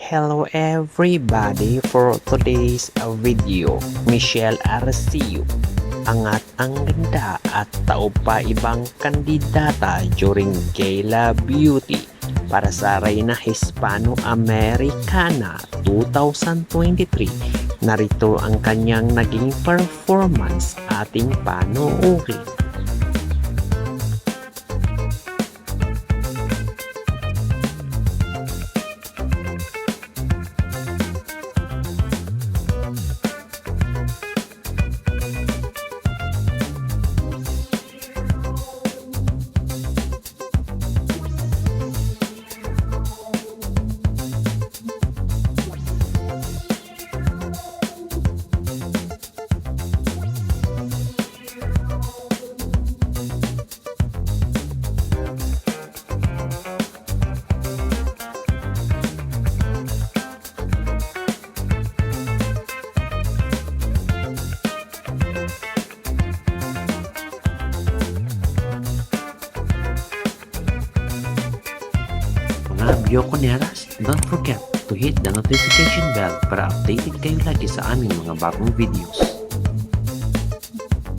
Hello everybody, for today's video, Michelle Arceo. Angat ang ganda at tao pa ibang kandidata during Gala Beauty para sa Reyna Hispano-Americana 2023. Narito ang kanyang naging performance, ating panoorin. Mga Bioconeras, don't forget to hit the notification bell para updated kayo lagi sa aming mga bagong videos.